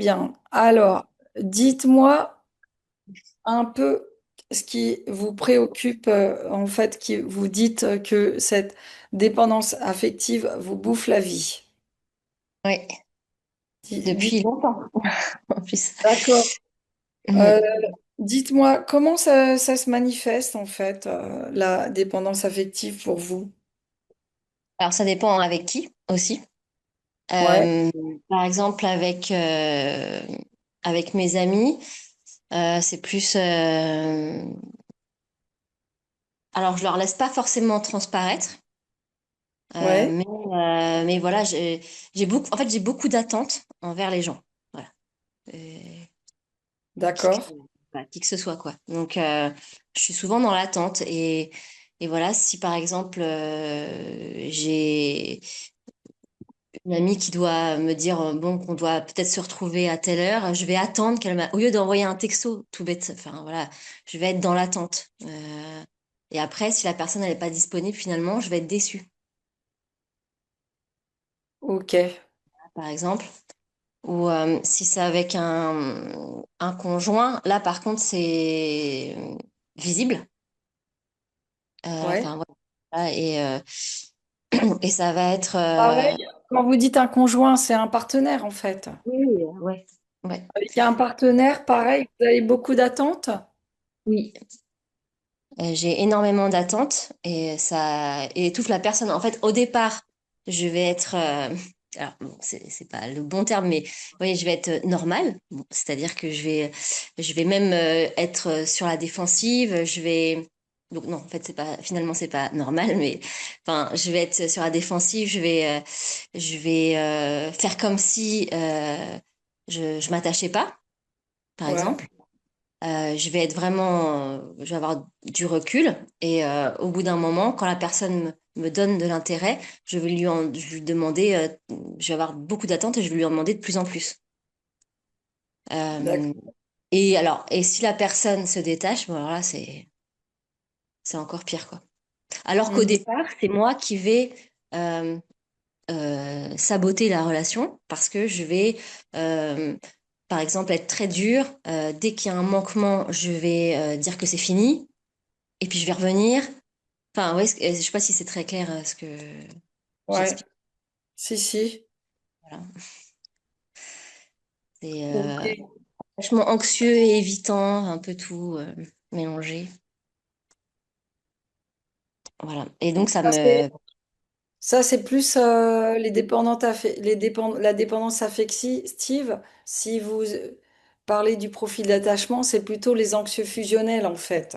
Bien. Alors, dites-moi un peu ce qui vous préoccupe, en fait, qui vous dites que cette dépendance affective vous bouffe la vie. Oui, depuis longtemps en plus. D'accord. Euh, Mm. dites-moi comment ça se manifeste, en fait, la dépendance affective pour vous? Alors ça dépend avec qui aussi. Ouais, Euh, Par exemple avec mes amis, c'est plus. Alors je leur laisse pas forcément transparaître, ouais, mais voilà, j'ai beaucoup d'attentes envers les gens. Voilà. Euh, d'accord. qui que ce soit, quoi. Donc, je suis souvent dans l'attente. Et voilà, si par exemple, j'ai une amie qui doit me dire, bon, qu'on doit peut-être se retrouver à telle heure, je vais attendre au lieu d'envoyer un texto tout bête, enfin voilà, je vais être dans l'attente. Et après, si la personne n'est pas disponible, finalement, je vais être déçue, Ok, par exemple. Ou si c'est avec un conjoint, là, par contre, c'est visible. ouais. Enfin, voilà. Et ça va être. Pareil, quand vous dites un conjoint, c'est un partenaire, en fait. Oui, ouais. Ouais. Avec un partenaire, pareil, vous avez beaucoup d'attentes? Oui. J'ai énormément d'attentes et ça étouffe la personne. En fait, au départ, je vais être. Alors, bon, c'est pas le bon terme, mais oui, je vais être normale. Bon, c'est-à-dire que je vais même être sur la défensive. Je vais. Donc, non, en fait, finalement, c'est pas normal, mais enfin, je vais être sur la défensive. Je vais faire comme si je m'attachais pas, par Ouais, exemple. Je vais être vraiment, je vais avoir du recul et au bout d'un moment, quand la personne me donne de l'intérêt, je vais lui demander, je vais avoir beaucoup d'attentes et je vais lui en demander de plus en plus. d'accord. Euh, et si la personne se détache, bon, alors là, c'est encore pire, quoi. Alors qu'au Mhm. départ, c'est moi qui vais euh, saboter la relation parce que je vais, euh, par exemple, être très dure. Dès qu'il y a un manquement, je vais dire que c'est fini. Et puis je vais revenir. Enfin, ouais, je sais pas si c'est très clair ce que Ouais, j'explique. si, si. Voilà. C'est Ok. vachement anxieux et évitant, un peu tout mélangé. Voilà. Et donc ça Ça, c'est me. ça, c'est plus la dépendance affective. Si vous parlez du profil d'attachement, c'est plutôt les anxieux fusionnels, en fait.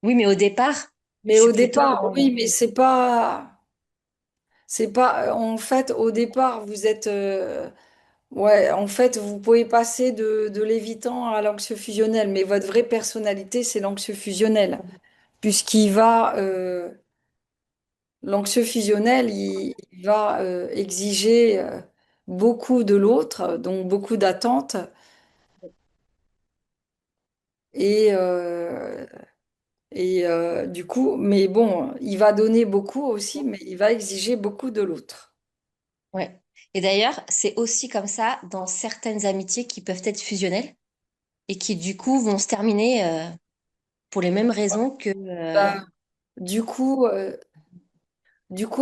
Oui, mais au départ, je Mais suis au plutôt départ, oui, mais c'est pas, en fait, au départ, vous êtes, ouais, en fait, vous pouvez passer de l'évitant à l'anxieux fusionnel, mais votre vraie personnalité, c'est l'anxieux fusionnel, puisqu'il va, l'anxieux fusionnel, il va exiger beaucoup de l'autre, donc beaucoup d'attentes, et, euh, du coup, mais bon, il va donner beaucoup aussi, mais il va exiger beaucoup de l'autre. ouais. Et d'ailleurs, c'est aussi comme ça dans certaines amitiés qui peuvent être fusionnelles et qui du coup vont se terminer pour les mêmes raisons que. Bah, du coup, euh,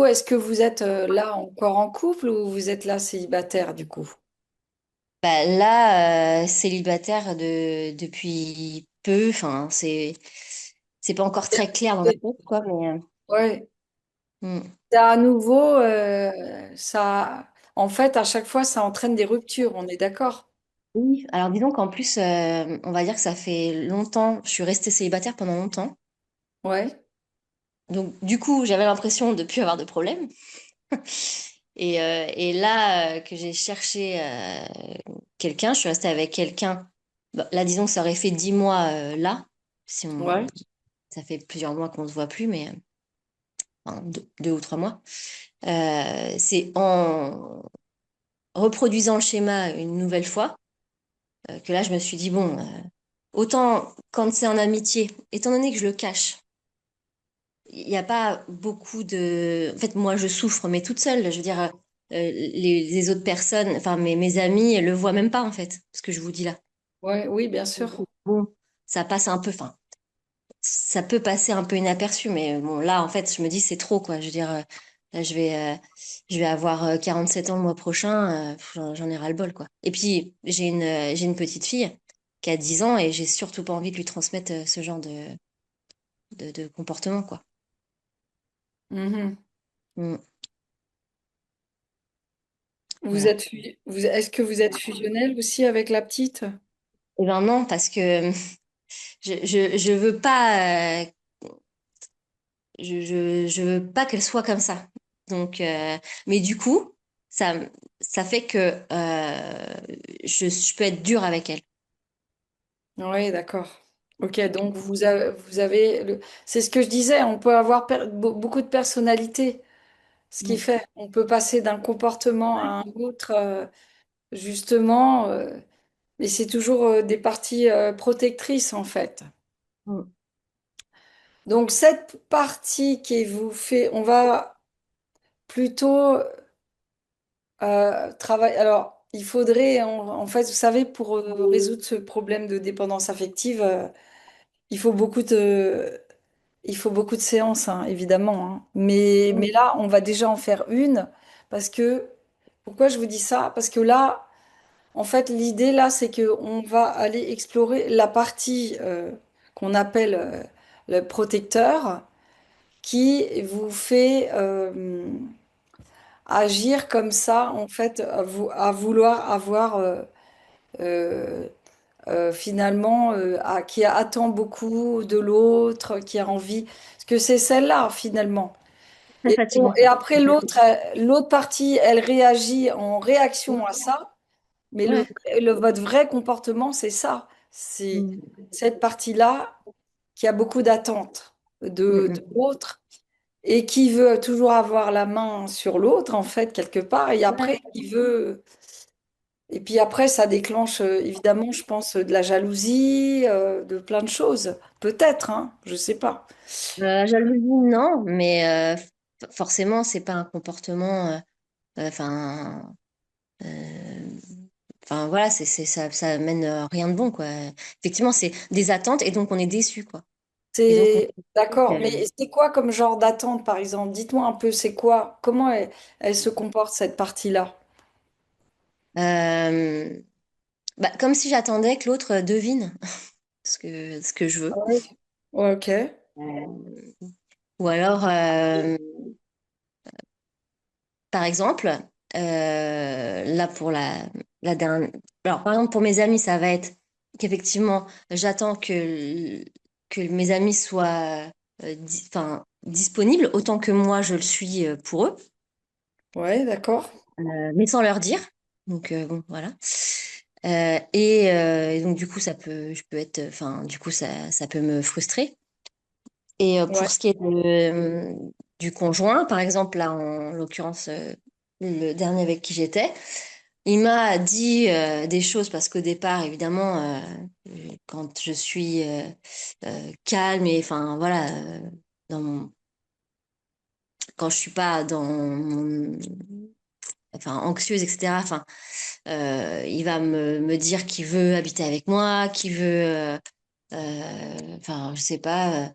est-ce que vous êtes là encore en couple ou vous êtes là célibataire du coup? Bah, là, célibataire depuis peu. Enfin, c'est pas encore très clair dans ma tête, quoi. Mais Ouais. hmm. C'est à nouveau, ça, en fait, à chaque fois, ça entraîne des ruptures, on est d'accord? Oui, alors disons qu'en plus, on va dire que ça fait longtemps, je suis restée célibataire pendant longtemps. Ouais, Donc, du coup, j'avais l'impression de ne plus avoir de problème. Et là, que j'ai cherché quelqu'un, je suis restée avec quelqu'un. Bah, là, disons que ça aurait fait 10 mois là. Si on... ouais, Ça fait plusieurs mois qu'on ne se voit plus, mais enfin, 2 ou 3 mois. C'est en reproduisant le schéma une nouvelle fois que là, je me suis dit, bon, autant quand c'est en amitié, étant donné que je le cache, il n'y a pas beaucoup de. En fait, moi, je souffre, mais toute seule. Je veux dire, les autres personnes, enfin mes amis, le voient même pas en fait, ce que je vous dis là. Ouais, oui, bien sûr. Bon, ça passe un peu, enfin, ça peut passer un peu inaperçu, mais bon, là, en fait, je me dis, c'est trop, quoi. Je veux dire, là, je vais avoir 7 ans le mois prochain, j'en ai ras-le-bol, quoi. Et puis, j'ai une petite fille qui a 10 ans et j'ai surtout pas envie de lui transmettre ce genre de comportement, quoi. Mhm. Mm, Vous voilà. êtes, est-ce que vous êtes fusionnel aussi avec la petite? Et ben non, parce que je veux pas, je veux pas qu'elle soit comme ça. Donc, mais du coup, ça, ça fait que je peux être dure avec elle. Oui, d'accord. Ok, donc vous avez c'est ce que je disais, on peut avoir beaucoup de personnalités, ce qui Mm, fait on peut passer d'un comportement à un autre, justement, et c'est toujours des parties protectrices en fait. mm, Donc cette partie qui vous fait, on va plutôt travailler. Alors, il faudrait, en fait, vous savez, pour résoudre ce problème de dépendance affective, il faut beaucoup de, il faut beaucoup de séances, hein, évidemment, hein. Mais mm, là, on va déjà en faire une parce que, pourquoi je vous dis ça? Parce que là, en fait, l'idée là, c'est que on va aller explorer la partie qu'on appelle le protecteur, qui vous fait agir comme ça, en fait, à vouloir avoir euh, finalement qui attend beaucoup de l'autre, qui a envie, parce que c'est celle-là finalement. très fatigant. Et après l'autre, l'autre partie, elle réagit en réaction à ça, mais Ouais. votre vrai comportement, c'est ça, c'est Mm, cette partie-là qui a beaucoup d'attentes mm, de mm. l'autre et qui veut toujours avoir la main sur l'autre en fait quelque part, et Ouais. après qui veut. Et puis après, ça déclenche évidemment, je pense, de la jalousie, de plein de choses. Peut-être, hein, je sais pas. La jalousie, non, mais forcément, c'est pas un comportement. Enfin, euh, enfin voilà, ça mène rien de bon, quoi. Effectivement, c'est des attentes et donc on est déçu, quoi. Et donc on C'est d'accord, euh, mais c'est quoi comme genre d'attente, par exemple? Dites-moi un peu, c'est quoi? Comment elle se comporte, cette partie-là? euh, bah, comme si j'attendais que l'autre devine ce que je Ah veux. oui. Ouais, ok. Euh, Ou alors, par exemple, là pour la dernière. Alors, par exemple, pour mes amis, ça va être qu'effectivement, j'attends que mes amis soient enfin, disponibles autant que moi je le suis pour eux, Ouais, d'accord. mais sans leur dire. Donc, bon, voilà. Et donc, du coup, je peux être, enfin, du coup, ça peut me frustrer. Et Ouais, pour ce qui est du conjoint, par exemple, là, en l'occurrence, le dernier avec qui j'étais, il m'a dit des choses parce qu'au départ, évidemment, quand je suis calme et enfin voilà, dans quand je suis pas dans enfin anxieuse, etc. Enfin, il va me dire qu'il veut habiter avec moi, qu'il veut, enfin, je sais pas,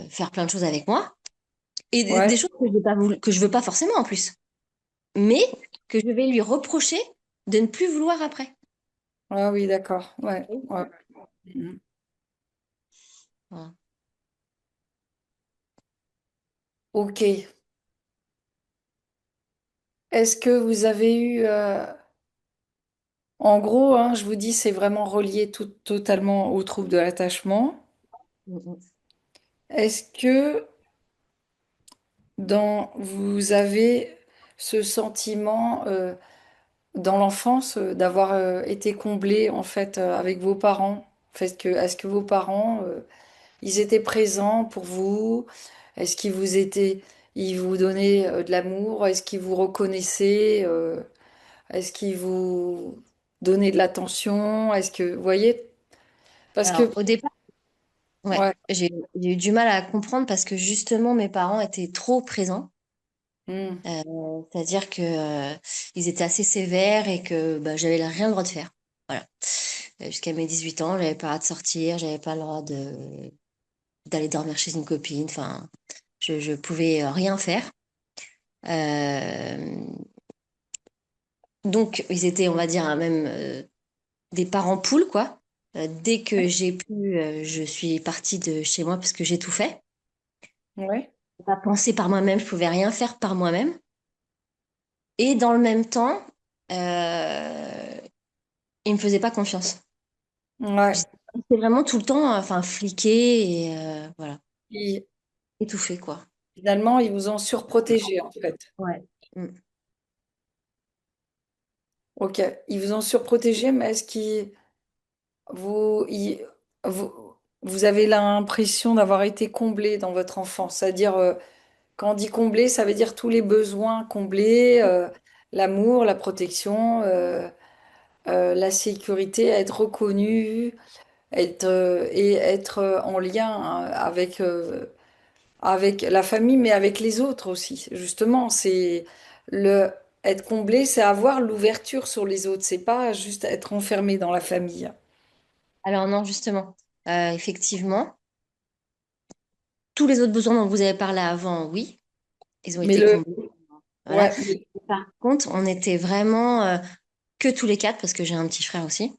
faire plein de choses avec moi. Et des ouais. choses que je veux pas que je veux pas forcément en plus, mais que je vais lui reprocher de ne plus vouloir après. Ah oui, d'accord. Ouais, ouais. Mhm. Voilà. Ok. Est-ce que vous avez eu, en gros, hein, je vous dis, c'est vraiment relié totalement au trouble de l'attachement. Mm, Est-ce que vous avez ce sentiment dans l'enfance d'avoir été comblé en fait avec vos parents? Est-ce que vos parents ils étaient présents pour vous? Est-ce ils vous donnaient de l'amour? Est-ce qu'ils vous reconnaissaient? Est-ce qu'ils vous donnaient de l'attention? Est-ce que vous voyez? Parce que Alors, au départ, ouais, ouais, j'ai eu du mal à comprendre parce que justement, mes parents étaient trop présents. Hmm. C'est-à-dire que ils étaient assez sévères et que bah, j'avais rien le droit de faire. Voilà. Jusqu'à mes 18 ans, j'avais pas le droit de sortir, j'avais pas le droit d'aller dormir chez une copine. Enfin, je pouvais rien faire. Euh, donc, ils étaient, on va dire, hein, même des parents poules, quoi. Dès que j'ai pu, je suis partie de chez moi parce que j'ai tout fait. Ouais. Pas penser par moi-même, je pouvais rien faire par moi-même. Et dans le même temps, ils me faisaient pas confiance. Ouais. J'étais vraiment tout le temps, enfin, fliquée et voilà, Ils- étouffée, quoi. Finalement, ils vous ont surprotégé, en fait. Ouais. Mm. Ok. Ils vous ont surprotégé, mais est-ce qu'ils vous, vous, vous avez l'impression d'avoir été comblé dans votre enfance? C'est-à-dire, quand on dit comblé, ça veut dire tous les besoins comblés, l'amour, la protection, la sécurité, être reconnu, et être en lien avec, avec la famille, mais avec les autres aussi. Justement, c'est le être comblé, c'est avoir l'ouverture sur les autres. C'est pas juste être enfermé dans la famille. Alors non, justement, effectivement, tous les autres besoins dont vous avez parlé avant, oui, ils ont Mais été le, comblés. Voilà. ouais, Par contre, on était vraiment que tous les quatre parce que j'ai un petit frère aussi.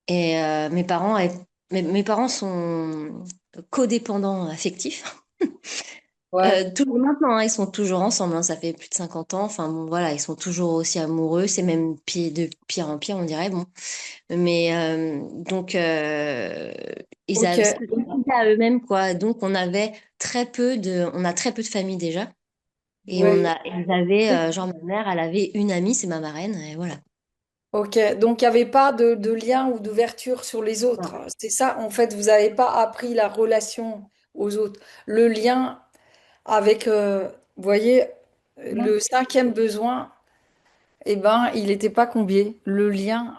Et mes parents sont codépendants affectifs. ouais, Toujours maintenant, hein, ils sont toujours ensemble, hein, ça fait plus de 50 ans. Enfin bon, voilà, ils sont toujours aussi amoureux. C'est même de pire en pire, on dirait. Bon, mais donc ils ok, avaient c'était à eux-mêmes quoi. Donc on a très peu de famille déjà. Et ouais. ils avaient genre ma mère, elle avait une amie, c'est ma marraine, et voilà. Ok, donc il n'y avait pas de lien ou d'ouverture sur les autres. Non. C'est ça, en fait, vous n'avez pas appris la relation aux autres. Le lien avec, vous voyez, le cinquième besoin, eh ben, il n'était pas comblé. Le lien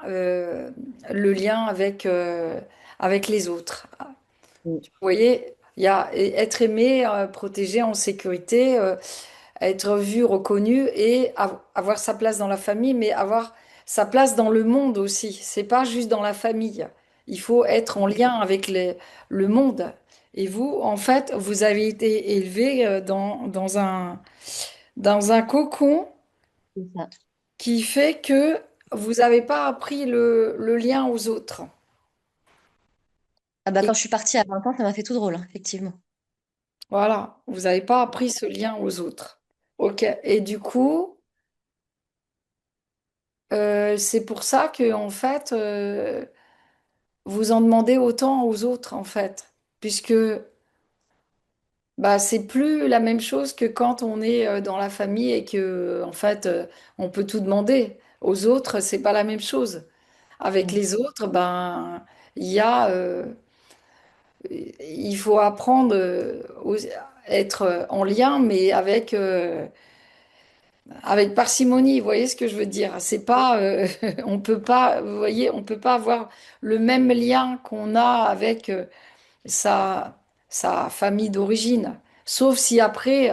avec, avec les autres. Mm. Vous voyez, il y a être aimé, protégé, en sécurité, être vu, reconnu et avoir sa place dans la famille, mais avoir sa place dans le monde aussi. C'est pas juste dans la famille. Il faut être en lien avec le monde. Et vous, en fait, vous avez été élevé dans un cocon C'est ça. qui fait que vous n'avez pas appris le lien aux autres. Ah bah Et quand je suis partie à 20 ans, ça m'a fait tout drôle, hein, effectivement. voilà, vous n'avez pas appris ce lien aux autres. Ok. Et du coup, c'est pour ça que, en fait, vous en demandez autant aux autres, en fait, puisque bah, c'est plus la même chose que quand on est dans la famille et que, en fait, on peut tout demander. Aux autres, c'est pas la même chose. Avec Mm. les autres, ben, il y a, il faut apprendre à être en lien, mais avec, avec parcimonie. Vous voyez ce que je veux dire? C'est pas, on peut pas, vous voyez, on peut pas avoir le même lien qu'on a avec sa, sa famille d'origine. Sauf si après,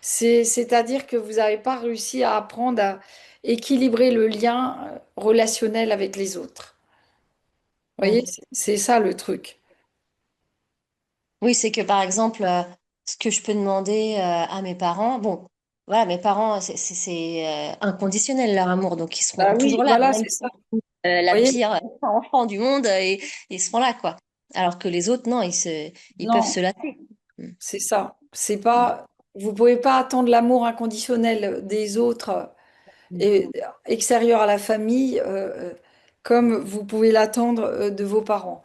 c'est-à-dire que vous n'avez pas réussi à apprendre à équilibrer le lien relationnel avec les autres. Vous voyez, Mm. c'est ça le truc. Oui, c'est que par exemple, ce que je peux demander à mes parents, bon, voilà, mes parents, c'est inconditionnel leur amour, donc ils seront Bah oui, toujours là, voilà, même c'est ça. Vous la voyez? pire enfant du monde, et ils seront là, quoi. Alors que les autres, non, ils peuvent se Non, lasser. Mm. c'est ça. C'est pas, vous pouvez pas attendre l'amour inconditionnel des autres Mm. et extérieur à la famille comme vous pouvez l'attendre de vos parents.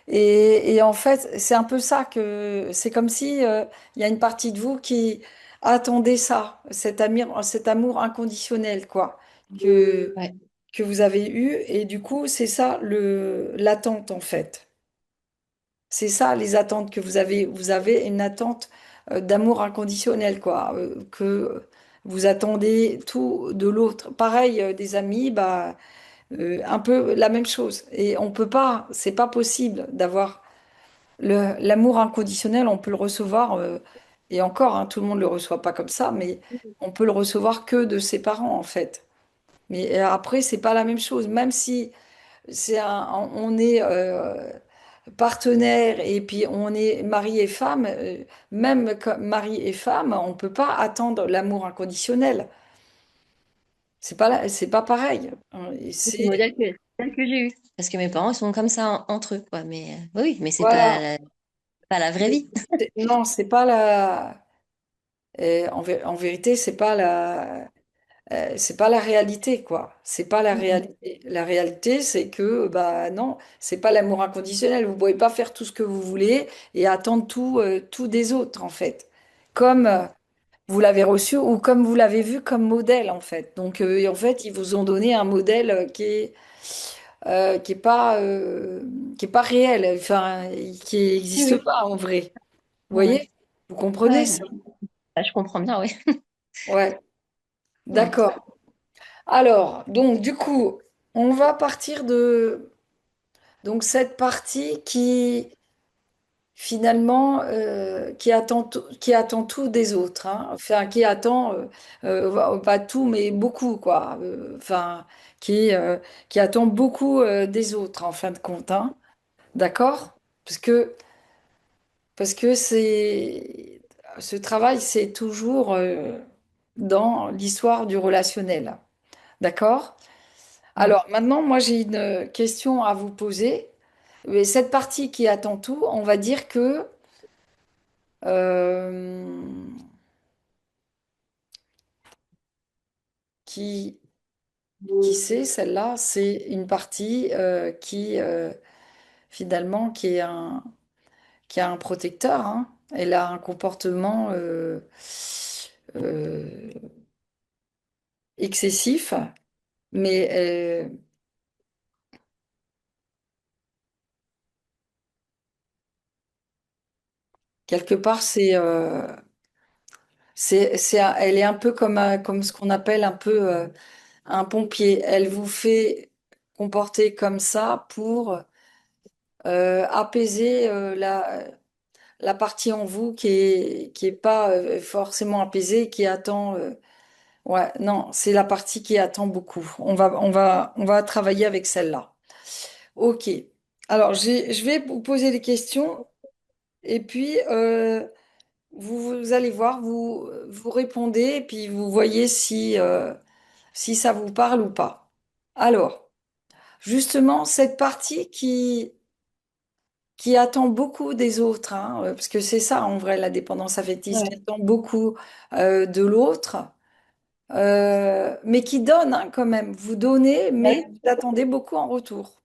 Et en fait, c'est un peu ça que c'est comme si il y a une partie de vous qui attendait ça, cet amour inconditionnel, quoi, que, Ouais. que vous avez eu. Et du coup, c'est ça l'attente, en fait. C'est ça les attentes que vous avez. Vous avez une attente d'amour inconditionnel, quoi, que vous attendez tout de l'autre. Pareil, des amis, bah, un peu la même chose. Et on peut pas, c'est pas possible d'avoir l'amour inconditionnel, on peut le recevoir Et encore, hein, tout le monde ne le reçoit pas comme ça, mais on peut le recevoir que de ses parents, en fait. Mais après, c'est pas la même chose. Même si on est partenaire et puis on est mari et femme, même comme mari et femme, on peut pas attendre l'amour inconditionnel. C'est pas pareil. Hein. Et C'est le c'est, modèle que j'ai eu. Parce que mes parents ils sont comme ça entre eux, quoi. Mais oui, mais c'est voilà. pas la vraie vie. Non, c'est pas la. En vérité, c'est pas la réalité, quoi. C'est pas la Mm, réalité. La réalité, c'est que, bah non, c'est pas l'amour inconditionnel. Vous pouvez pas faire tout ce que vous voulez et attendre tout des autres, en fait. Comme mm. vous l'avez reçu ou comme vous l'avez vu comme modèle, en fait. Donc, en fait, ils vous ont donné un modèle qui est pas réel, enfin, qui Oui, n'existe oui. pas en vrai. Vous Ouais. voyez? Vous comprenez Ouais. ça? Bah, je comprends bien, oui. Ouais, Mm. d'accord. Alors, donc, du coup, on va partir de cette partie qui, finalement, qui attend tout des autres, hein. Enfin, qui attend, pas tout, mais beaucoup, quoi. Enfin, qui attend beaucoup des autres, en fin de compte, hein. D'accord? Parce que, ce travail, c'est toujours dans l'histoire du relationnel. D'accord? Mm. Alors maintenant, moi j'ai une question à vous poser. Mais cette partie qui attend tout, on va dire que euh, qui, qui c'est celle-là, c'est une partie qui finalement qui a un protecteur, hein. Elle a un comportement euh, excessif, mais quelque part elle est un peu comme ce qu'on appelle un peu un pompier. Elle vous fait comporter comme ça pour apaiser la partie en vous qui est pas forcément apaisée, qui attend. Ouais, non, c'est la partie qui attend beaucoup. On va travailler avec celle-là. Ok. Alors, je vais vous poser des questions et puis vous allez voir, vous répondez et puis vous voyez si ça vous parle ou pas. Alors. Justement, cette partie qui attend beaucoup des autres, hein, parce que c'est ça en vrai la dépendance affective, qui Ouais. attend beaucoup de l'autre, mais qui donne hein, quand même. Vous donnez, mais Ouais. vous attendez beaucoup en retour.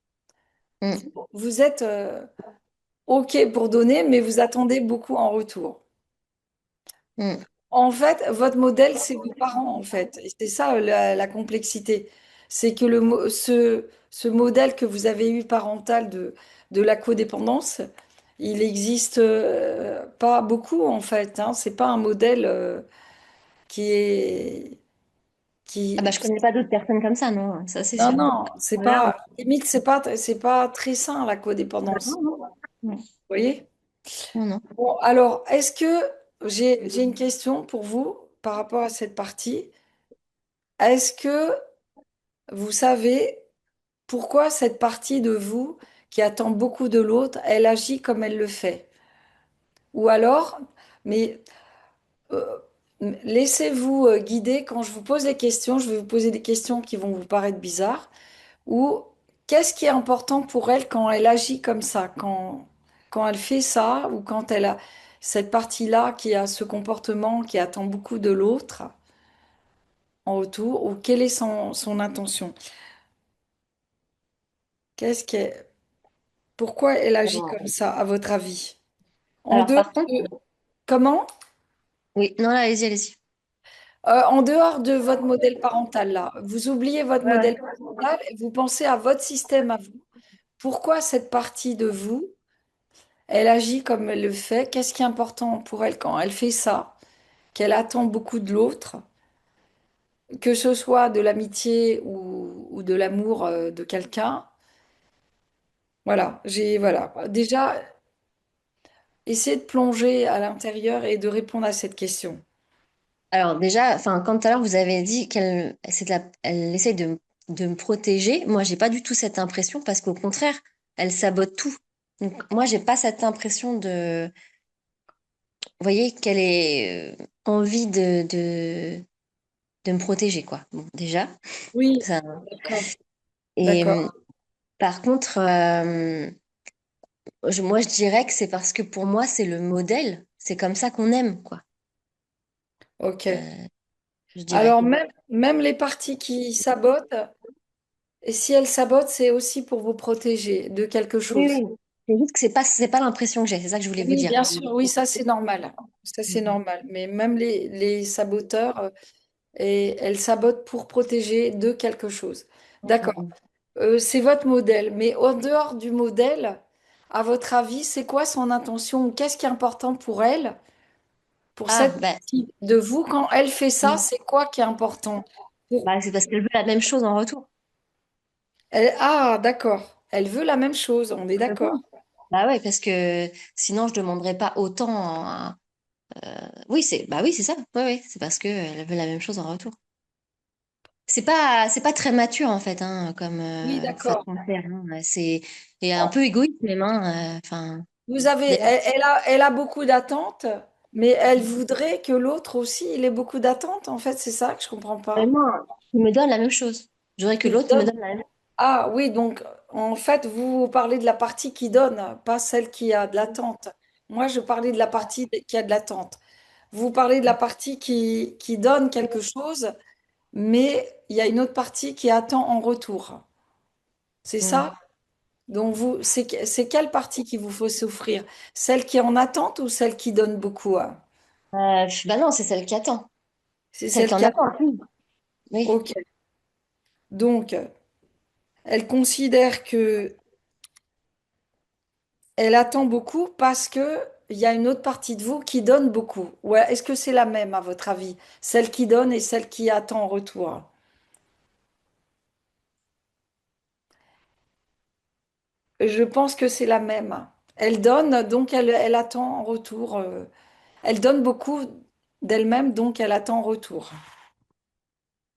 Mm. Vous êtes OK pour donner, mais vous attendez beaucoup en retour. Mm. En fait, votre modèle, c'est vos parents, en fait. Et c'est ça la complexité. C'est que ce modèle que vous avez eu parental de la codépendance, il existe pas beaucoup, en fait. Hein. C'est pas un modèle qui est... Ah bah, je connais pas d'autres personnes comme ça, non, ça c'est Non, sûr. non, c'est Là, pas... Limite, c'est pas très sain, la codépendance. non, non. Non, Vous voyez? non. Non. Bon, alors, est-ce que... J'ai une question pour vous par rapport à cette partie. Est-ce que vous savez pourquoi cette partie de vous qui attend beaucoup de l'autre, elle agit comme elle le fait? Ou alors, mais euh, laissez-vous guider quand je vous pose les questions, je vais vous poser des questions qui vont vous paraître bizarres. Ou qu'est-ce qui est important pour elle quand elle agit comme ça, quand elle fait ça, ou quand elle a cette partie-là qui a ce comportement qui attend beaucoup de l'autre en retour, ou quelle est son intention? Qu'est-ce qu'elle Pourquoi elle agit comme ça, à votre avis? En Alors dehors par contre, de... Comment? oui, non, là, allez-y, allez-y. En dehors de votre modèle parental, là, vous oubliez votre Ouais, modèle ouais. parental et vous pensez à votre système à vous. Pourquoi cette partie de vous, elle agit comme elle le fait? Qu'est-ce qui est important pour elle quand elle fait ça? Qu'elle attend beaucoup de l'autre, que ce soit de l'amitié ou de l'amour de quelqu'un. Voilà, j'ai, voilà. Déjà, essayez de plonger à l'intérieur et de répondre à cette question. Alors déjà, enfin, quand tout à l'heure vous avez dit elle essaie de me protéger, moi j'ai pas du tout cette impression parce qu'au contraire, elle sabote tout. Donc moi j'ai pas cette impression vous voyez, qu'elle ait envie de me protéger quoi. Bon, déjà, Oui, ça. d'accord, Et d'accord, par contre, moi je dirais que c'est parce que pour moi c'est le modèle, c'est comme ça qu'on aime quoi. ok. Euh, je dirais. Alors même les parties qui sabotent, et si elles sabotent, c'est aussi pour vous protéger de quelque Oui, chose. oui. C'est juste que c'est pas l'impression que j'ai, c'est ça que je voulais vous Oui, dire. bien sûr, oui, ça c'est normal. Ça c'est normal. Mais même les saboteurs, et elles sabotent pour protéger de quelque chose. D'accord. Mhm. C'est votre modèle. Mais en dehors du modèle, à votre avis, c'est quoi son intention ou qu'est-ce qui est important pour elle, pour Ah, cette bah, partie de vous, quand elle fait ça, c'est quoi qui est important pour c'est parce qu'elle veut la même chose en retour. elle? Ah, d'accord. Elle veut la même chose, on est Je pense. d'accord. Bah ouais, parce que sinon je demanderais pas autant. Oui, oui, c'est ça. Ouais, ouais, c'est parce qu'elle veut la même chose en retour. C'est pas très mature en fait, hein, comme Oui, façon d'accord. de faire. Hein. C'est et un peu égoïste même. Hein. Enfin, Vous avez, il y a elle a beaucoup d'attentes, mais elle voudrait que l'autre aussi, il ait beaucoup d'attentes. En fait, c'est ça que je comprends pas. vraiment, il me donne la même chose. Je voudrais que Il vous l'autre il me donne. donne la même. Ah oui, donc en fait, vous parlez de la partie qui donne, pas celle qui a de l'attente. Moi, je parlais de la partie qui a de l'attente. Vous parlez de la partie qui donne quelque chose, mais il y a une autre partie qui attend en retour. C'est ça? Hmm. Donc vous, c'est quelle partie qui vous faut souffrir? Celle qui est en attente ou celle qui donne beaucoup, hein? Bah non, c'est celle qui attend. C'est Celle celle qui en qui attend. attend. Oui. Oui. Ok. Donc, elle considère que elle attend beaucoup parce que il y a une autre partie de vous qui donne beaucoup. Ouais, est-ce que c'est la même à votre avis? Celle qui donne et celle qui attend en retour? Je pense que c'est la même. Elle donne, donc elle attend en retour. Elle donne beaucoup d'elle-même, donc elle attend en retour.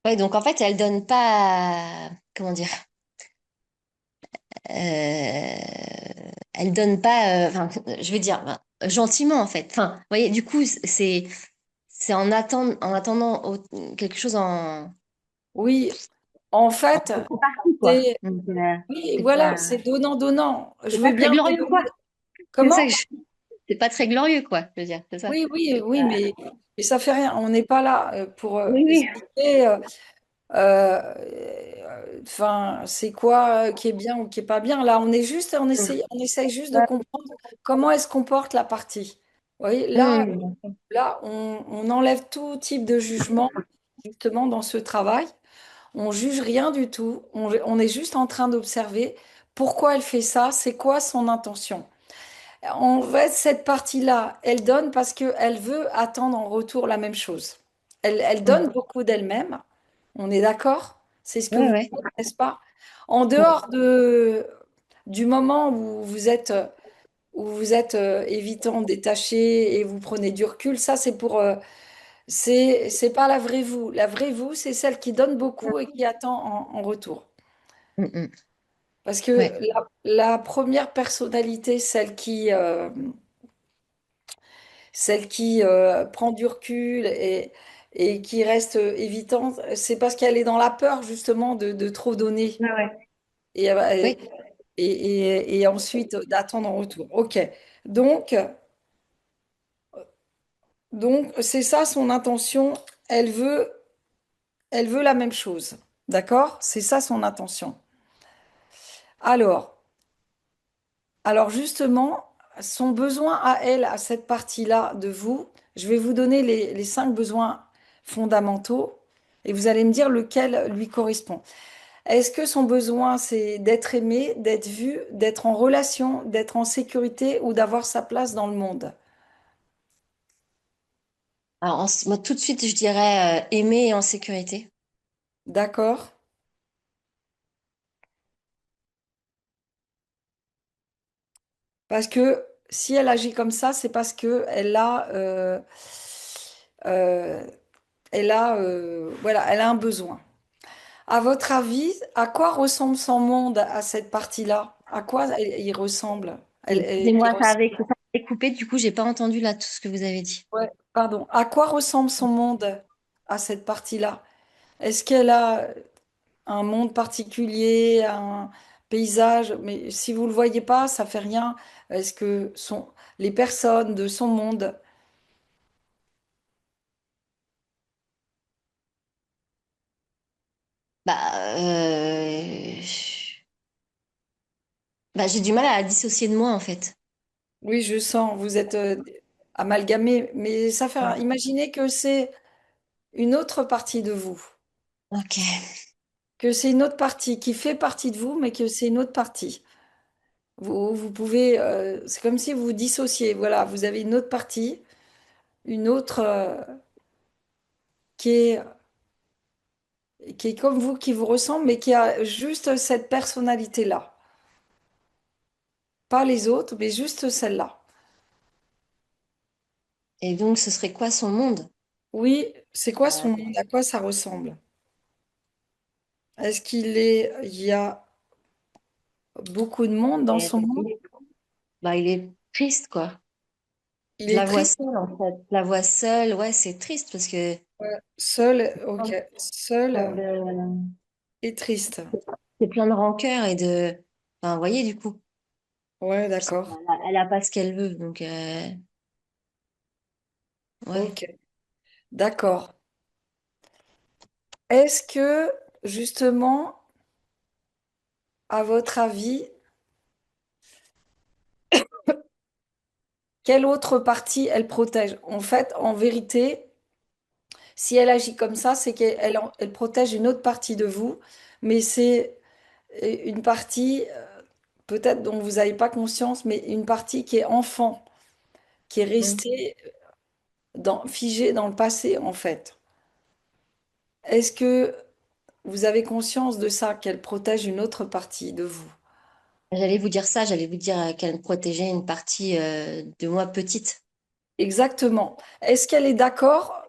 Ouais, donc en fait, elle donne pas. Comment dire? Elle donne pas. Enfin, je vais dire gentiment en fait. Enfin, vous voyez, du coup, c'est en attendant quelque chose Oui, en en fait, contrepartie, quoi. c'est Donc, oui, c'est voilà, pas, c'est donnant-donnant. c'est Je pas veux très bien vous glorieux, quoi. donner. C'est ça Comment? que c'est pas très glorieux, quoi. Je veux dire, c'est ça. Oui, mais ça fait rien. On n'est pas là pour Oui, oui. expliquer. Enfin, c'est quoi qui est bien ou qui est pas bien. Là, on essaye juste de comprendre comment elle se comporte la partie. Vous voyez, Hmm. là, on enlève tout type de jugement justement dans ce travail. On juge rien du tout. On est juste en train d'observer pourquoi elle fait ça, c'est quoi son intention. En fait, cette partie-là, elle donne parce qu'elle veut attendre en retour la même chose. Elle donne Hmm. beaucoup d'elle-même. On est d'accord? C'est ce que Ouais, vous ouais. faites, n'est-ce pas? En Hmm. dehors du moment où vous êtes évitant, détaché et vous prenez du recul, ça c'est c'est pas la vraie vous. La vraie vous, c'est celle qui donne beaucoup et qui attend en retour. Hmm, hmm. Parce que Ouais. la première personnalité, celle qui prend du recul et qui reste évitante, c'est parce qu'elle est dans la peur justement de trop donner Ouais, ouais. et, Oui. et ensuite d'attendre en retour. Ok, donc, donc c'est ça son intention. Elle veut, elle veut la même chose. D'accord? C'est ça son intention. Alors, alors justement, son besoin à elle, à cette partie-là de vous, je vais vous donner les cinq besoins fondamentaux et vous allez me dire lequel lui correspond. Est-ce que son besoin, c'est d'être aimé, d'être vu, d'être en relation, d'être en sécurité ou d'avoir sa place dans le monde? Alors, moi, tout de suite, je dirais aimer et en sécurité. D'accord? Parce que si elle agit comme ça, c'est parce que euh, voilà, elle a un besoin. À votre avis, à quoi ressemble son monde à cette partie-là? À quoi il ressemble? Il Excusez-moi, ça avait coupé, du coup, j'ai pas entendu là tout ce que vous avez dit. ouais, pardon. À quoi ressemble son monde à cette partie-là? Est-ce qu'elle a un monde particulier, un paysage? Mais si vous ne le voyez pas, ça fait rien. Est-ce que les personnes de son monde, Bah, j'ai du mal à la dissocier de moi, en fait. oui, je sens, vous êtes amalgamé, mais Ouais. imaginez que c'est une autre partie de vous, Ok. que c'est une autre partie qui fait partie de vous, mais que c'est une autre partie. Vous pouvez, c'est comme si vous vous dissociez. Voilà, vous avez une autre partie, une autre qui est, qui est comme vous, qui vous ressemble, mais qui a juste cette personnalité-là. Pas les autres, mais juste celle-là. Et donc, ce serait quoi son monde? Oui, c'est quoi son Euh, monde? À quoi ça ressemble? Il y a beaucoup de monde dans et- son monde? il est triste, quoi. Il Je est la vois triste, seule, en fait. Je la vois seule, ouais, c'est triste parce que seul, ok, seul de- et triste. c'est plein de rancœur et de. Enfin, vous voyez, du coup, Ouais, puis d'accord. elle a pas ce qu'elle veut, donc ouais. Ok, d'accord. Est-ce que, justement, à votre avis, quelle autre partie elle protège? En fait, en vérité, si elle agit comme ça, c'est elle protège une autre partie de vous, mais c'est une partie, peut-être dont vous n'avez pas conscience, mais une partie qui est enfant, qui est Mm. restée figée dans le passé, en fait. Est-ce que vous avez conscience de ça, qu'elle protège une autre partie de vous? J'allais vous dire ça, j'allais vous dire qu'elle protégeait une partie de moi petite. Exactement. Est-ce qu'elle est d'accord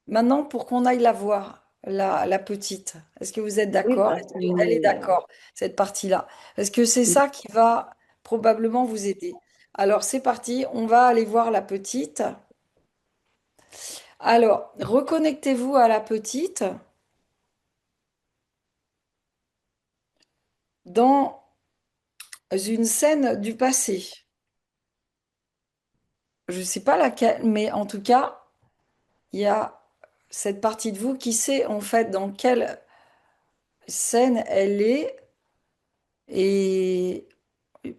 maintenant pour qu'on aille la voir, la petite? Est-ce que vous êtes Oui, d'accord? bah, Est-ce qu'elle est d'accord, cette partie-là? Est-ce que c'est ça qui va probablement vous aider? Alors, c'est parti, on va aller voir la petite. Alors, reconnectez-vous à la petite dans une scène du passé. Je ne sais pas laquelle, mais en tout cas, il y a cette partie de vous qui sait en fait dans quelle scène elle est et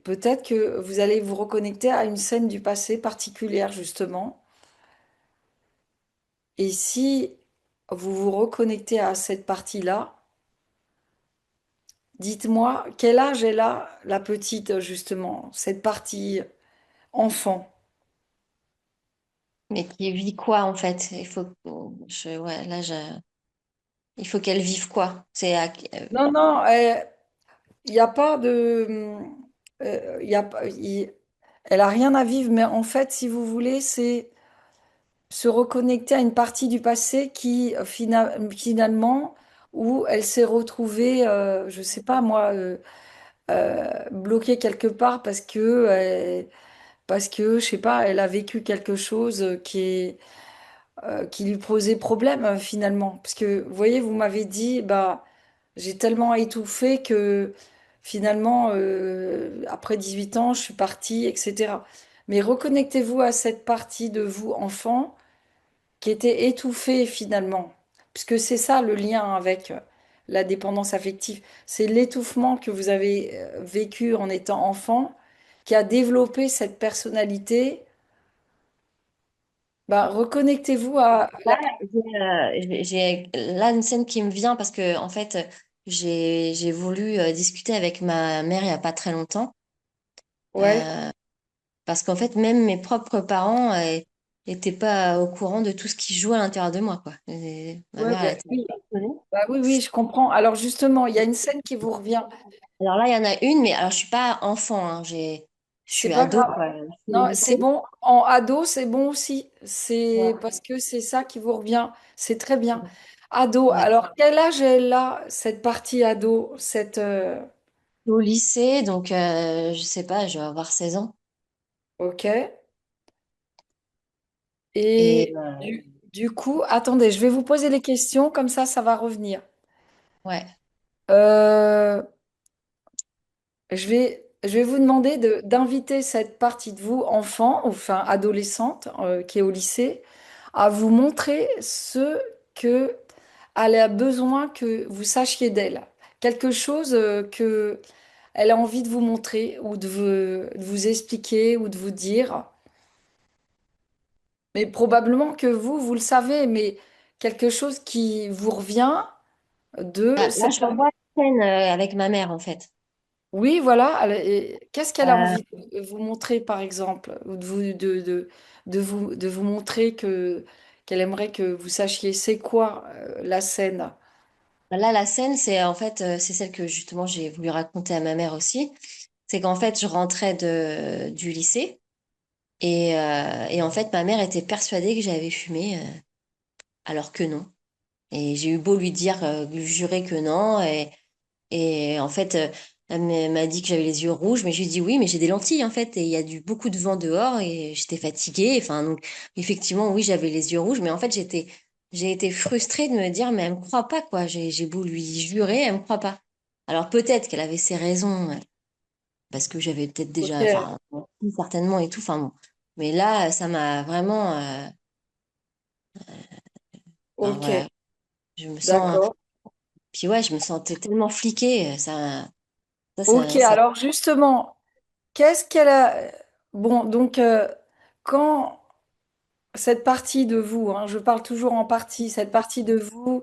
peut-être que vous allez vous reconnecter à une scène du passé particulière justement. Et si vous vous reconnectez à cette partie-là, dites-moi quel âge elle a, la petite justement, cette partie enfant. mais qui vit quoi en fait? Ouais, il faut qu'elle vive quoi? Non, non, il n'y a pas de... il y a, pas- il- elle a rien à vivre, mais en fait, si vous voulez, c'est se reconnecter à une partie du passé qui, finalement, où elle s'est retrouvée, je sais pas moi, bloquée quelque part parce que, je sais pas, elle a vécu quelque chose qui lui posait problème finalement. Parce que, vous voyez, vous m'avez dit, bah, j'ai tellement étouffé que finalement, après 18 ans, je suis partie, etc. Mais reconnectez-vous à cette partie de vous, enfant, qui était étouffée finalement. Puisque c'est ça le lien avec la dépendance affective. C'est l'étouffement que vous avez vécu en étant enfant qui a développé cette personnalité. Bah, reconnectez-vous à Là, la... j'ai là une scène qui me vient parce que en fait, j'ai voulu discuter avec ma mère il y a pas très longtemps. Ouais, Euh, Parce qu'en fait, même mes propres parents étaient pas au courant de tout ce qui se jouait à l'intérieur de moi, quoi. Ma ouais, mère, elle bah, était oui. étonnée. Bah oui, oui, je comprends. Alors justement, il y a une scène qui vous revient. Alors là, il y en a une, mais alors je suis pas enfant, hein. Je C'est suis pas ado, grave. quoi. Je suis au Non, c'est lycée. bon. En ado, c'est bon aussi. C'est Ouais. parce que c'est ça qui vous revient. C'est très bien. Ado. Ouais. Alors, quel âge est là, cette partie ado, Je suis au lycée, donc je sais pas, je vais avoir 16 ans. Ok. Et Et du coup, attendez, je vais vous poser les questions, comme ça va revenir. ouais, Euh, je vais vous demander d'inviter cette partie de vous, enfant, enfin adolescente, qui est au lycée, à vous montrer ce que elle a besoin que vous sachiez d'elle. Quelque chose que elle a envie de vous montrer ou de vous expliquer ou de vous dire. Mais probablement que vous le savez, mais quelque chose qui vous revient de là, cette... je revois la scène avec ma mère, en fait. Oui, voilà. Qu'est-ce qu'elle a Euh, envie de vous montrer, par exemple, ou de vous montrer qu'elle aimerait que vous sachiez c'est quoi la scène. Là, la scène, c'est en fait, c'est celle que justement j'ai voulu raconter à ma mère aussi. C'est qu'en fait, je rentrais du lycée et en fait, ma mère était persuadée que j'avais fumé, alors que non. Et j'ai eu beau lui dire, lui jurer que non. Et en fait, elle m'a dit que j'avais les yeux rouges, mais je lui ai dit oui, mais j'ai des lentilles en fait, et il y a beaucoup de vent dehors et j'étais fatiguée. Enfin, donc, effectivement, oui, j'avais les yeux rouges, mais en fait, j'ai été frustrée de me dire, mais elle me croit pas, quoi. J'ai beau lui jurer, elle me croit pas. Alors peut-être qu'elle avait ses raisons, parce que j'avais peut-être déjà, Ok, enfin, certainement et tout, enfin bon. Mais là, ça m'a vraiment, enfin, ok, voilà, je me sens, d'accord. puis ouais, je me sentais tellement fliquée, Ok, ça, alors justement, qu'est-ce qu'elle a... Bon, donc, quand cette partie de vous, hein, je parle toujours en partie, cette partie de vous,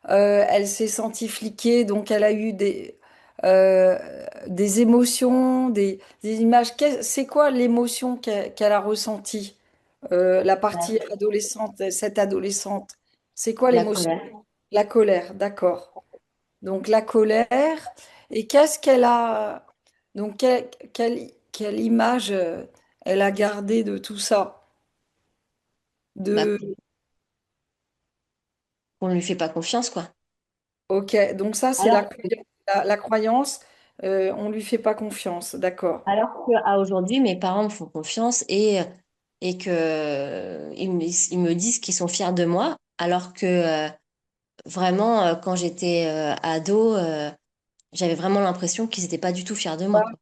elle s'est sentie fliquée, donc elle a eu euh, des émotions, des images. C'est quoi l'émotion qu'elle a ressentie, la partie adolescente, cette adolescente? C'est quoi la l'émotion? colère. La colère, d'accord. Donc la colère. Et qu'est-ce qu'elle a... Donc quelle image elle a gardée de tout ça? Bah, De... on ne lui fait pas confiance, quoi. Ok, donc ça c'est Alors, la croyance. On lui fait pas confiance, d'accord. alors qu'à aujourd'hui, mes parents me font confiance et que ils me disent qu'ils sont fiers de moi, alors que vraiment, quand j'étais ado, j'avais vraiment l'impression qu'ils n'étaient pas du tout fiers de moi, Ah, quoi.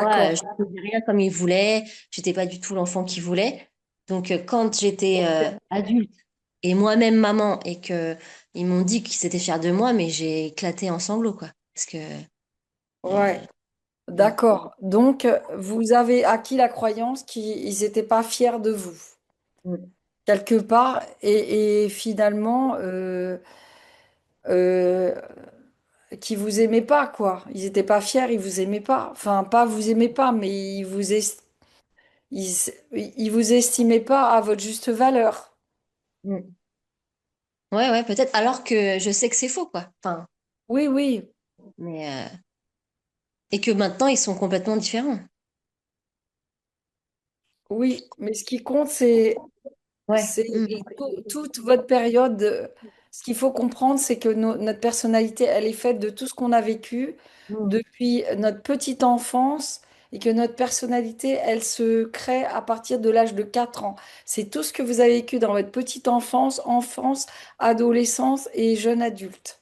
Moi, d'accord. je ne faisais rien comme ils voulaient, j'étais pas du tout l'enfant qu'ils voulaient. Donc, quand j'étais adulte et moi-même maman et que ils m'ont dit qu'ils étaient fiers de moi, mais j'ai éclaté en sanglots, quoi. Parce que Ouais, mm, d'accord. Donc vous avez acquis la croyance qu'ils n'étaient pas fiers de vous, mm, quelque part, et finalement euh, qu'ils vous aimaient pas, quoi. Ils n'étaient pas fiers, ils vous aimaient pas. Enfin, pas vous aimaient pas, mais ils, ils vous estimaient pas à votre juste valeur. mm. Ouais, ouais, peut-être. Alors que je sais que c'est faux, quoi. Enfin, Oui, oui, mais et que maintenant ils sont complètement différents. oui. Mais ce qui compte, Ouais. c'est Mm. toute votre période. Ce qu'il faut comprendre, c'est que notre personnalité, elle est faite de tout ce qu'on a vécu Mm. depuis notre petite enfance et que notre personnalité, elle se crée à partir de l'âge de 4 ans. C'est tout ce que vous avez vécu dans votre petite enfance, adolescence et jeune adulte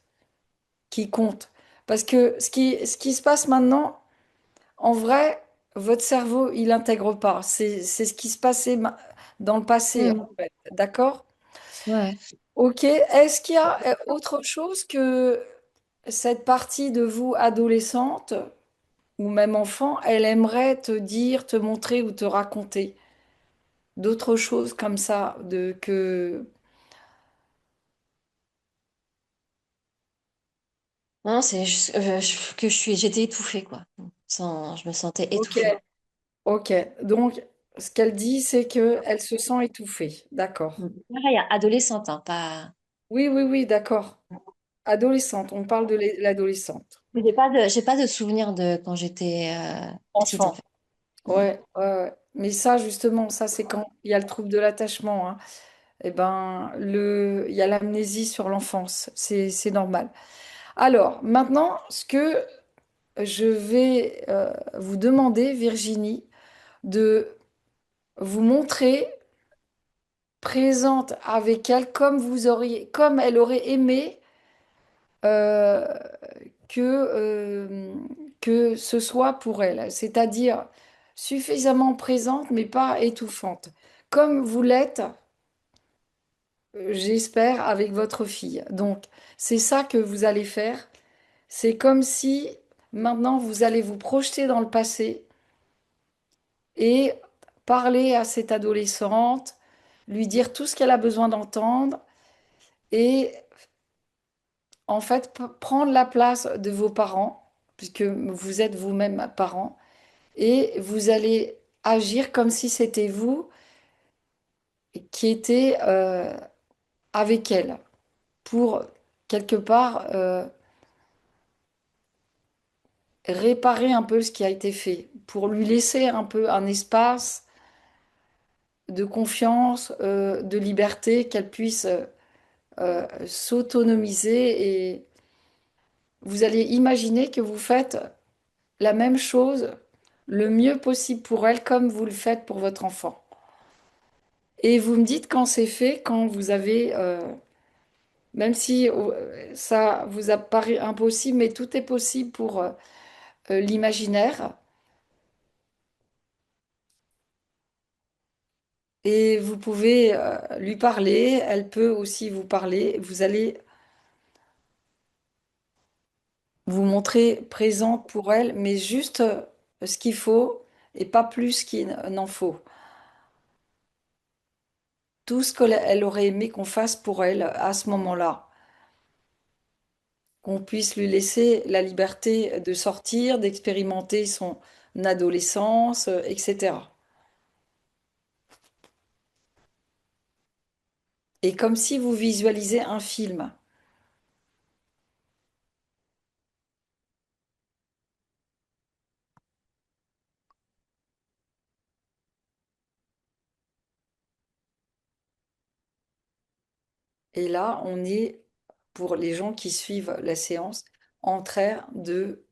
qui compte. Parce que ce qui se passe maintenant, en vrai, votre cerveau, il n'intègre pas. C'est ce qui se passait dans le passé, en Mm. fait. D'accord? Ouais. Ok. Est-ce qu'il y a autre chose que cette partie de vous adolescente ou même enfant, elle aimerait te dire, te montrer ou te raconter? D'autres choses comme ça, Non, c'est juste que j'étais étouffée, quoi. Je me sentais Ok, étouffée. ok. Donc, ce qu'elle dit, c'est que elle se sent étouffée. D'accord. Mm. Pareil, adolescente, hein, pas. Oui, oui, oui, d'accord. Adolescente, on parle de l'adolescente. J'ai pas de souvenir de quand j'étais petite, en Enfant. fait. Ouais. Mais ça, justement, ça, c'est quand il y a le trouble de l'attachement, hein. Eh ben, il y a l'amnésie sur l'enfance. C'est normal. Alors, maintenant, ce que je vais vous demander, Virginie, de vous montrer présente avec elle comme elle aurait aimé euh, que, euh, que ce soit pour elle, c'est-à-dire suffisamment présente mais pas étouffante, comme vous l'êtes, j'espère, avec votre fille. Donc, c'est ça que vous allez faire. C'est comme si maintenant vous allez vous projeter dans le passé et parler à cette adolescente, lui dire tout ce qu'elle a besoin d'entendre et en fait prendre la place de vos parents, puisque vous êtes vous-même parents, et vous allez agir comme si c'était vous qui étiez avec elle pour quelque part réparer un peu ce qui a été fait, pour lui laisser un peu un espace de confiance, de liberté, qu'elle puisse s'autonomiser et vous allez imaginer que vous faites la même chose le mieux possible pour elle comme vous le faites pour votre enfant. Et vous me dites quand c'est fait, quand vous avez, même si ça vous apparaît impossible, mais tout est possible pour l'imaginaire. Et vous pouvez lui parler, elle peut aussi vous parler. Vous allez vous montrer présente pour elle, mais juste ce qu'il faut et pas plus qu'il n'en faut. Tout ce qu'elle aurait aimé qu'on fasse pour elle à ce moment-là, qu'on puisse lui laisser la liberté de sortir, d'expérimenter son adolescence, etc. Et comme si vous visualisez un film. Et là, on est, pour les gens qui suivent la séance, en train de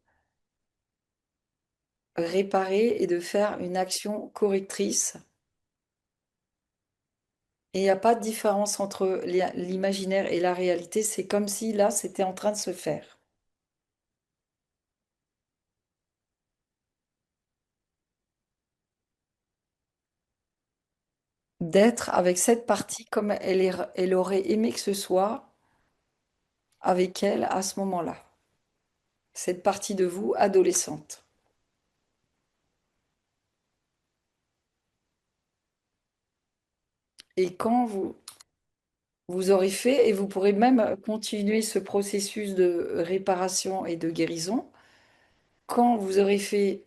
réparer et de faire une action correctrice. Et il n'y a pas de différence entre l'imaginaire et la réalité. C'est comme si là, c'était en train de se faire. D'être avec cette partie comme elle aurait aimé que ce soit avec elle à ce moment-là. Cette partie de vous adolescente. Et quand vous aurez fait, et vous pourrez même continuer ce processus de réparation et de guérison, quand vous aurez fait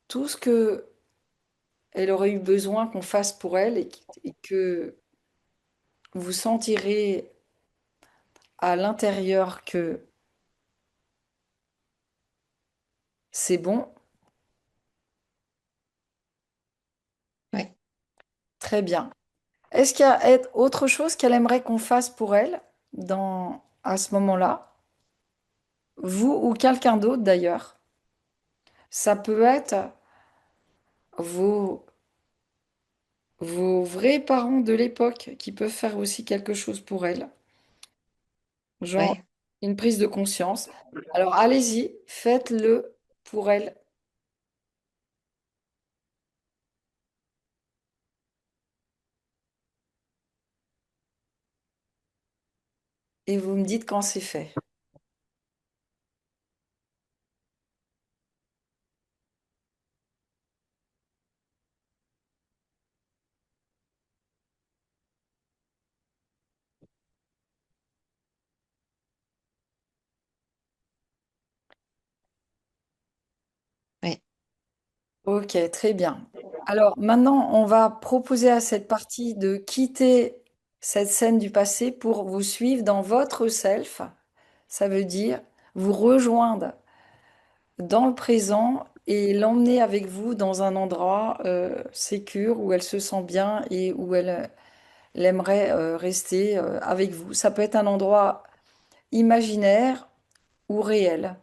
tout ce que elle aurait eu besoin qu'on fasse pour elle et que vous sentirez à l'intérieur que c'est bon, Ouais. très bien. Est-ce qu'il y a autre chose qu'elle aimerait qu'on fasse pour elle à ce moment-là? Vous ou quelqu'un d'autre d'ailleurs? Ça peut être vos, vos vrais parents de l'époque qui peuvent faire aussi quelque chose pour elle, genre Ouais. une prise de conscience. Alors allez-y, faites-le pour elle et vous me dites quand c'est fait. Ouais. Ok, très bien. Alors maintenant, on va proposer à cette partie de quitter cette scène du passé pour vous suivre dans votre self. Ça veut dire vous rejoindre dans le présent et l'emmener avec vous dans un endroit sécure où elle se sent bien et où elle aimerait rester avec vous. Ça peut être un endroit imaginaire ou réel,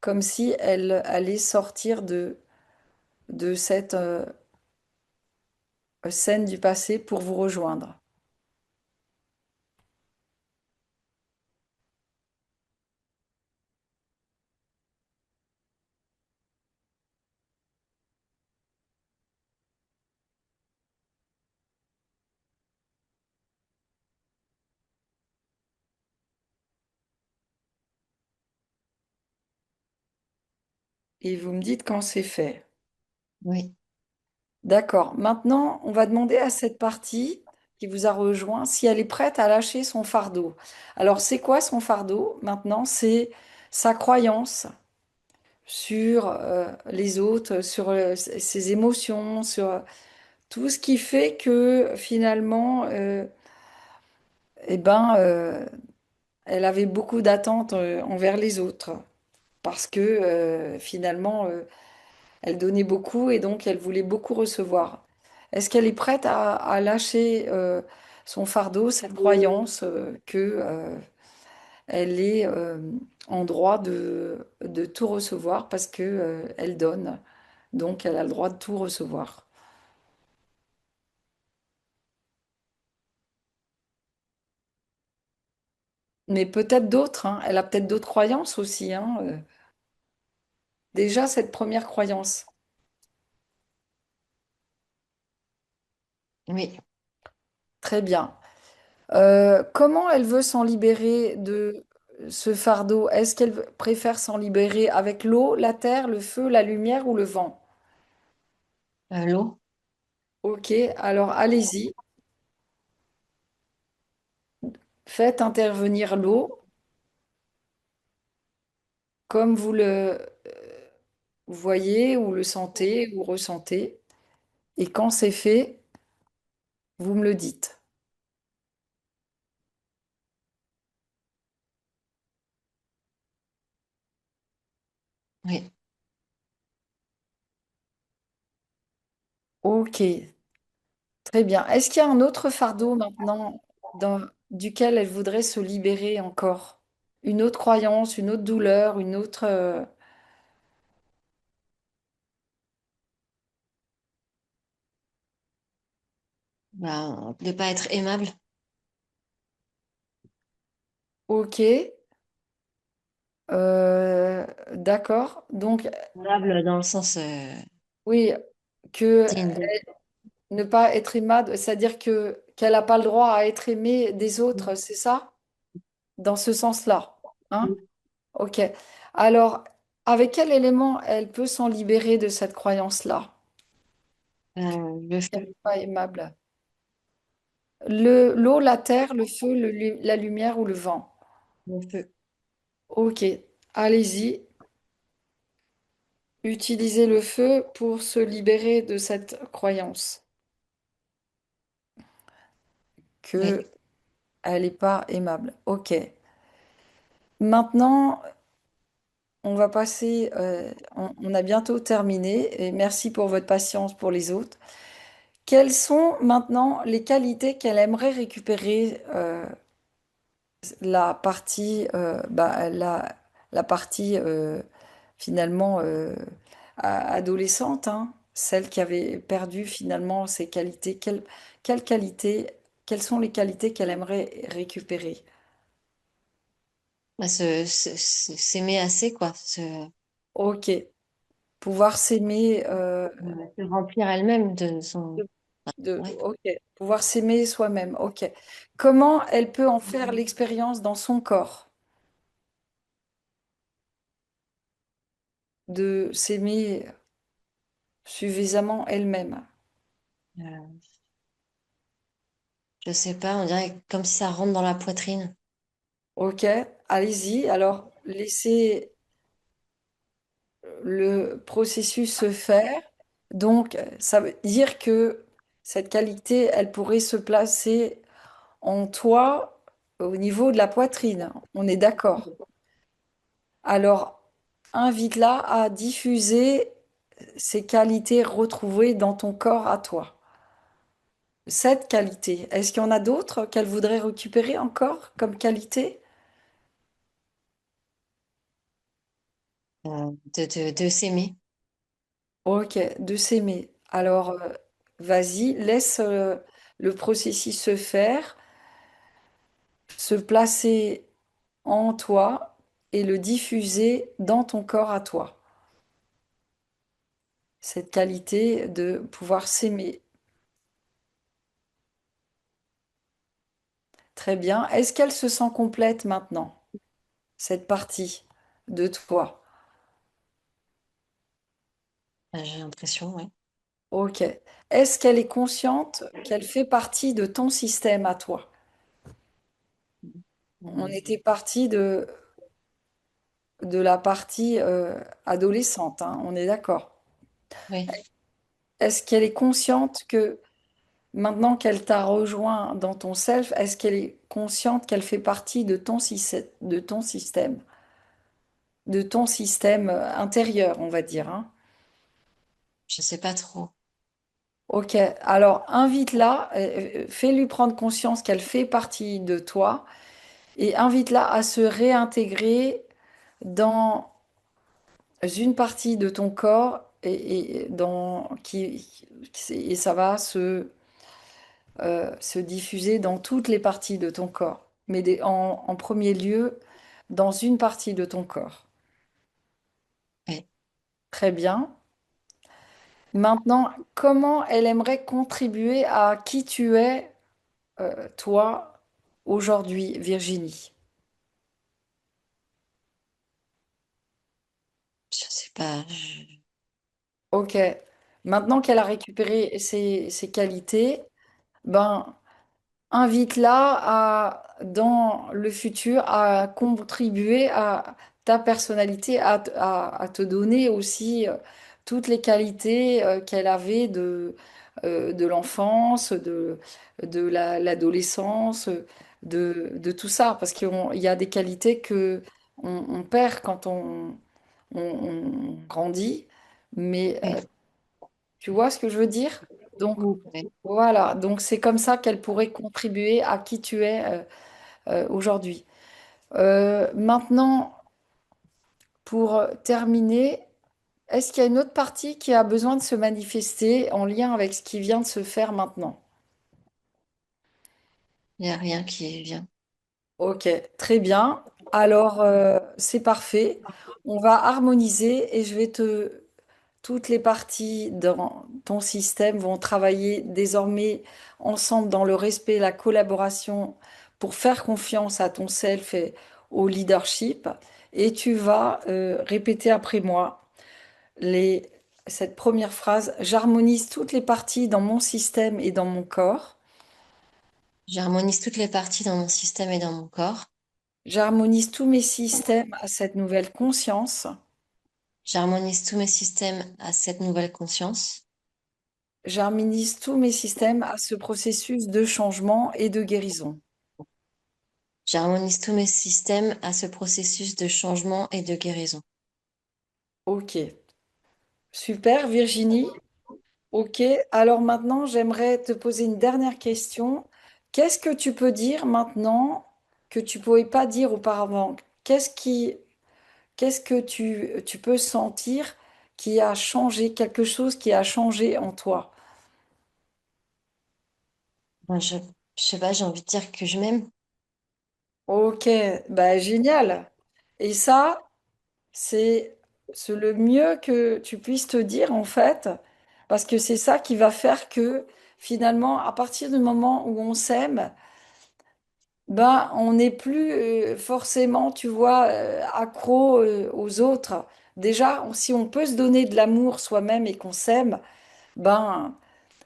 comme si elle allait sortir de cette scène du passé pour vous rejoindre. Et vous me dites quand c'est fait. Oui. D'accord. Maintenant, on va demander à cette partie qui vous a rejoint si elle est prête à lâcher son fardeau. Alors, c'est quoi son fardeau? Maintenant, c'est sa croyance sur les autres, sur ses émotions, sur tout ce qui fait que finalement, eh ben, elle avait beaucoup d'attentes envers les autres parce que finalement, elle donnait beaucoup et donc elle voulait beaucoup recevoir. Est-ce qu'elle est prête à lâcher son fardeau, cette croyance que elle est en droit de tout recevoir parce que elle donne, donc elle a le droit de tout recevoir. Mais peut-être d'autres, hein. Elle a peut-être d'autres croyances aussi, hein. Déjà, cette première croyance. Oui. Très bien. Comment elle veut s'en libérer de ce fardeau? Est-ce qu'elle préfère s'en libérer avec l'eau, la terre, le feu, la lumière ou le vent? L'eau. Ok, alors allez-y. Faites intervenir l'eau comme vous le voyez ou le sentez ou ressentez. Et quand c'est fait, vous me le dites. Oui. Ok, très bien. Est-ce qu'il y a un autre fardeau maintenant duquel elle voudrait se libérer encore? Une autre croyance, une autre douleur, une autre... Bah, de pas être aimable. Ok, d'accord. Donc, Aimable dans le sens oui, que digne de... ne pas être aimable, c'est-à-dire que qu'elle n'a pas le droit à être aimée des autres, c'est ça? Dans ce sens-là. Hein? Ok. Alors, avec quel élément elle peut s'en libérer de cette croyance-là? Le Elle feu. n'est pas aimable. L'eau, la terre, le feu, la lumière ou le vent? Le feu. Ok, allez-y. Utilisez le feu pour se libérer de cette croyance Oui. que elle n'est pas aimable. Ok. Maintenant, on va passer, on a bientôt terminé et merci pour votre patience pour les autres. Quelles sont maintenant les qualités qu'elle aimerait récupérer la partie, la partie finalement adolescente, hein, celle qui avait perdu finalement ses qualités. Quelles qualités, quelles sont les qualités qu'elle aimerait récupérer? Bah, s'aimer assez, quoi. Ok, pouvoir s'aimer, Se remplir elle-même de son... Ouais. ok, pouvoir s'aimer soi-même. Ok, comment elle peut en faire l'expérience dans son corps de s'aimer suffisamment elle-même? Euh, je sais pas, on dirait comme si ça rentre dans la poitrine. Ok, allez-y. Alors, laissez le processus se faire. Donc, ça veut dire que cette qualité, elle pourrait se placer en toi au niveau de la poitrine. On est d'accord. Alors, invite-la à diffuser ses qualités retrouvées dans ton corps à toi. Cette qualité, est-ce qu'il y en a d'autres qu'elle voudrait récupérer encore comme qualité? De s'aimer. Ok, de s'aimer. Alors, vas-y, laisse le processus se faire, se placer en toi et le diffuser dans ton corps à toi. Cette qualité de pouvoir s'aimer. Très bien. Est-ce qu'elle se sent complète maintenant, cette partie de toi? J'ai l'impression, ouais. Ok. Est-ce qu'elle est consciente qu'elle fait partie de ton système à toi? On Mm. était parti de la partie adolescente, hein, on est d'accord. Ouais, Est-ce qu'elle est consciente que maintenant qu'elle t'a rejoint dans ton self, est-ce qu'elle est consciente qu'elle fait partie de ton système intérieur, on va dire, hein? je sais pas trop. Ok, alors invite-la, fais-lui prendre conscience qu'elle fait partie de toi et invite-la à se réintégrer dans une partie de ton corps et ça va se diffuser dans toutes les parties de ton corps, mais en premier lieu dans une partie de ton corps. Ouais. Très bien. Maintenant, comment elle aimerait contribuer à qui tu es, toi, aujourd'hui, Virginie? Je sais pas. Ok. Maintenant qu'elle a récupéré ses qualités, ben, invite-la dans le futur, à contribuer à ta personnalité, à te donner aussi toutes les qualités qu'elle avait de l'enfance, l'adolescence, de tout ça. Parce qu'il y a des qualités que on perd quand on grandit, mais Ouais. tu vois ce que je veux dire? Donc, Ouais. voilà, donc c'est comme ça qu'elle pourrait contribuer à qui tu es aujourd'hui. Maintenant, pour terminer, est-ce qu'il y a une autre partie qui a besoin de se manifester en lien avec ce qui vient de se faire maintenant? Il n'y a rien qui vient. Ok, très bien. Alors, c'est parfait. On va harmoniser et toutes les parties dans ton système vont travailler désormais ensemble dans le respect et la collaboration pour faire confiance à ton self et au leadership. Et tu vas répéter après moi les, cette première phrase. J'harmonise toutes les parties dans mon système et dans mon corps. J'harmonise toutes les parties dans mon système et dans mon corps. J'harmonise tous mes systèmes à cette nouvelle conscience. J'harmonise tous mes systèmes à cette nouvelle conscience. J'harmonise tous mes systèmes à ce processus de changement et de guérison. J'harmonise tous mes systèmes à ce processus de changement et de guérison. Ok, super Virginie. Ok, alors maintenant j'aimerais te poser une dernière question. Qu'est-ce que tu peux dire maintenant que tu ne pouvais pas dire auparavant? Qu'est-ce que tu peux sentir qui a changé, quelque chose qui a changé en toi? Moi, je sais pas, j'ai envie de dire que je m'aime. Ok, bah génial. Et ça, c'est c'est le mieux que tu puisses te dire en fait, parce que c'est ça qui va faire que finalement, à partir du moment où on s'aime, ben, on n'est plus forcément, tu vois, accro aux autres. Déjà, si on peut se donner de l'amour soi-même et qu'on s'aime, ben,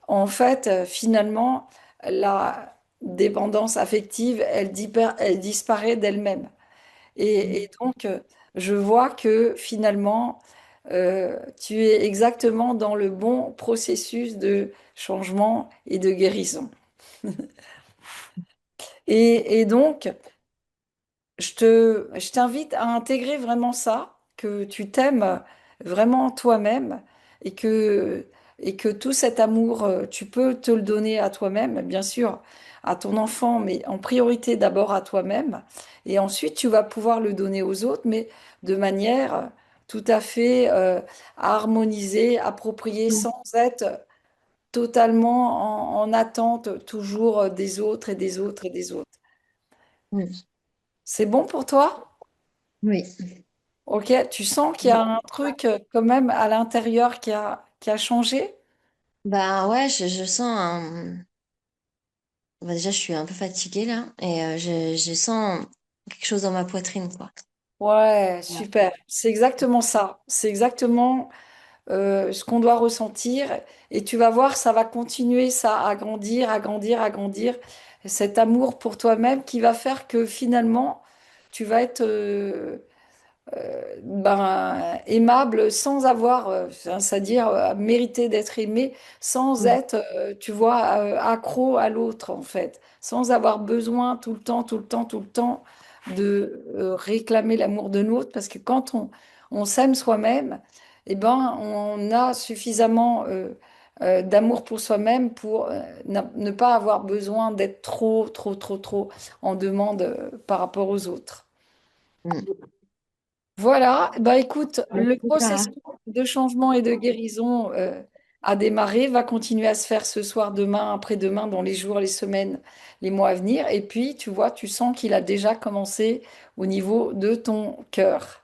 en fait, finalement, la dépendance affective, elle disparaît d'elle-même. Et donc, je vois que finalement, tu es exactement dans le bon processus de changement et de guérison. Et donc, je t'invite à intégrer vraiment ça que tu t'aimes vraiment toi-même et que, et que tout cet amour, tu peux te le donner à toi-même, bien sûr, à ton enfant, mais en priorité d'abord à toi-même. Et ensuite, tu vas pouvoir le donner aux autres, mais de manière tout à fait harmonisée, appropriée, Mm. sans être totalement en attente toujours des autres et des autres et des autres. Mm. C'est bon pour toi? Oui. Ok, tu sens qu'il y a un truc quand même à l'intérieur qui a changé? Bah ouais, je sens un... Bah déjà, je suis un peu fatiguée là et je sens quelque chose dans ma poitrine, quoi. Ouais, Ouais. super. C'est exactement ça. C'est exactement ce qu'on doit ressentir. Et tu vas voir, ça va continuer ça à grandir, à grandir, à grandir. Cet amour pour toi-même qui va faire que finalement, tu vas être aimable sans avoir, c'est-à-dire mériter d'être aimé, sans Mm. être, tu vois, accro à l'autre en fait, sans avoir besoin tout le temps, tout le temps, tout le temps de réclamer l'amour de l'autre, parce que quand on s'aime soi-même, eh ben, on a suffisamment d'amour pour soi-même pour ne pas avoir besoin d'être trop, trop, trop, trop en demande par rapport aux autres. Mm. Voilà, bah écoute, Ouais, le c'est ça. processus de changement et de guérison a démarré, va continuer à se faire ce soir, demain, après-demain, dans les jours, les semaines, les mois à venir. Et puis, tu vois, tu sens qu'il a déjà commencé au niveau de ton cœur.